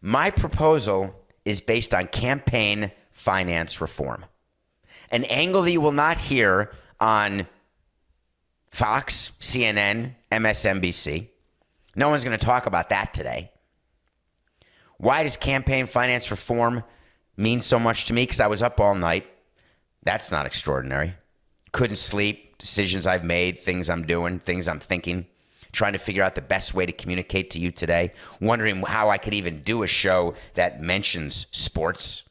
My proposal is based on campaign finance reform, an angle that you will not hear on Fox, CNN, MSNBC. No one's going to talk about that today. Why does campaign finance reform mean so much to me? Because I was up all night. That's not extraordinary. Couldn't sleep, decisions I've made, things I'm doing, things I'm thinking, trying to figure out the best way to communicate to you today, wondering how I could even do a show that mentions sports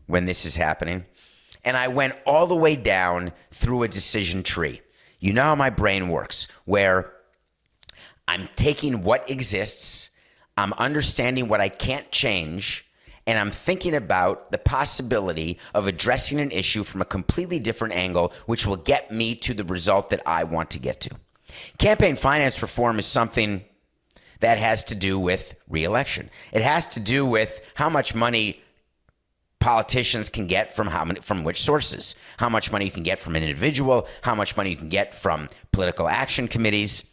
when this is happening. And I went all the way down through a decision tree. You know how my brain works, where I'm taking what exists, I'm understanding what I can't change, and I'm thinking about the possibility of addressing an issue from a completely different angle, which will get me to the result that I want to get to. Campaign finance reform is something that has to do with re-election. It has to do with how much money politicians can get from which sources, how much money you can get from an individual, how much money you can get from political action committees,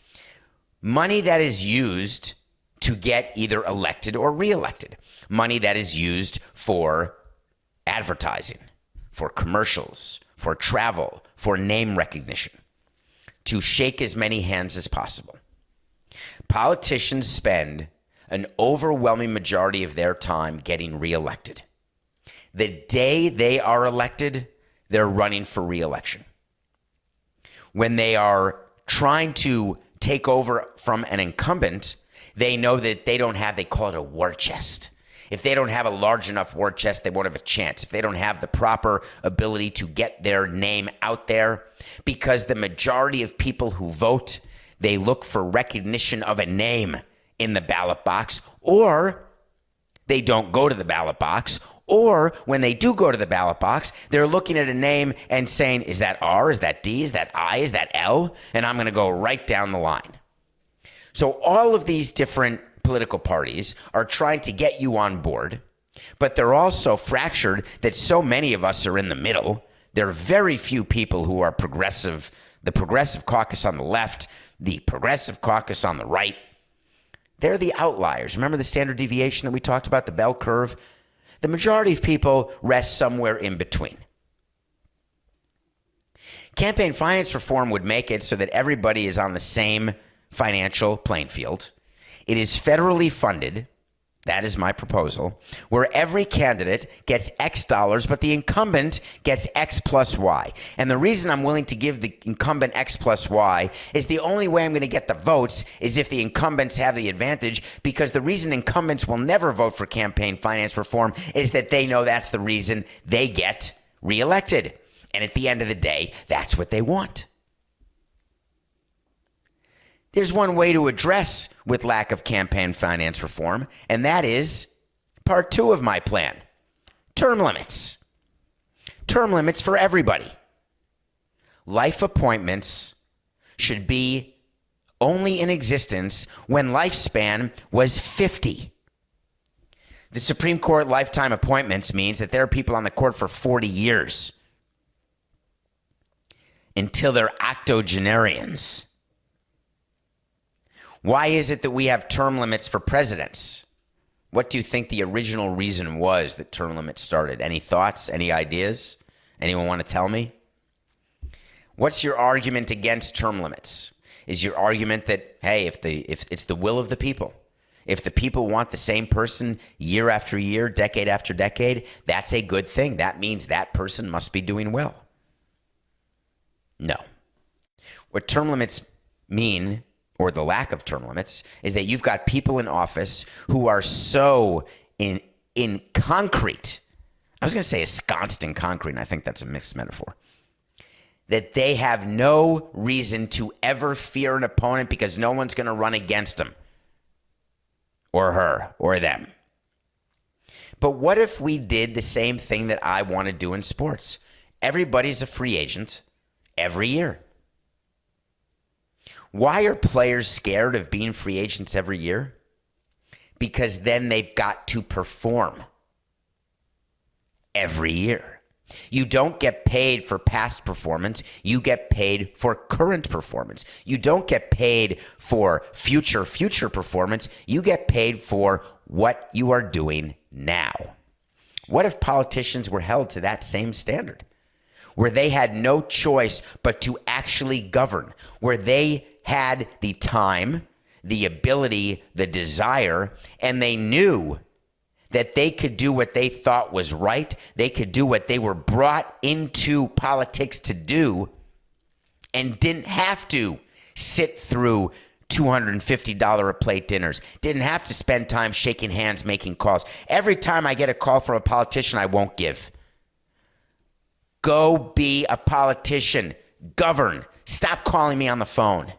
money that is used to get either elected or reelected, money that is used for advertising, for commercials, for travel, for name recognition, to shake as many hands as possible. Politicians spend an overwhelming majority of their time getting reelected. The day they are elected, they're running for reelection. When they are trying to take over from an incumbent, they know that they don't have, they call it a war chest. If they don't have a large enough war chest, they won't have a chance. If they don't have the proper ability to get their name out there, because the majority of people who vote, they look for recognition of a name in the ballot box, or they don't go to the ballot box, or when they do go to the ballot box, they're looking at a name and saying, is that R, is that D, is that I, is that L? And I'm going to go right down the line. So all of these different political parties are trying to get you on board, but they're also fractured that so many of us are in the middle. There are very few people who are progressive, the progressive caucus on the left, the progressive caucus on the right. They're the outliers. Remember the standard deviation that we talked about, the bell curve? The majority of people rest somewhere in between. Campaign finance reform would make it so that everybody is on the same financial playing field. It is federally funded. That is my proposal, where every candidate gets X dollars, but the incumbent gets X plus Y. And the reason I'm willing to give the incumbent X plus Y is the only way I'm going to get the votes is if the incumbents have the advantage, because the reason incumbents will never vote for campaign finance reform is that they know that's the reason they get reelected. And at the end of the day, that's what they want. There's one way to address with lack of campaign finance reform, and that is part 2 of my plan. Term limits. Term limits for everybody. Life appointments should be only in existence when lifespan was 50. The Supreme Court lifetime appointments means that there are people on the court for 40 years until they're octogenarians. Why is it that we have term limits for presidents? What do you think the original reason was that term limits started? Any thoughts? Any ideas? Anyone want to tell me? What's your argument against term limits? Is your argument that, hey, if it's the will of the people, if the people want the same person year after year, decade after decade, that's a good thing. That means that person must be doing well. No. What term limits mean, or the lack of term limits, is that you've got people in office who are so in concrete, I was going to say ensconced in concrete, and I think that's a mixed metaphor, that they have no reason to ever fear an opponent because no one's going to run against them or her or them. But what if we did the same thing that I want to do in sports? Everybody's a free agent every year. Why are players scared of being free agents every year? Because then they've got to perform every year. You don't get paid for past performance. You get paid for current performance. You don't get paid for future performance. You get paid for what you are doing now. What if politicians were held to that same standard, where they had no choice but to actually govern, where they had the time, the ability, the desire, and they knew that they could do what they thought was right. They could do what they were brought into politics to do and didn't have to sit through $250 a plate dinners. Didn't have to spend time shaking hands, making calls. Every time I get a call from a politician, I won't give. Go be a politician. Govern. Stop calling me on the phone.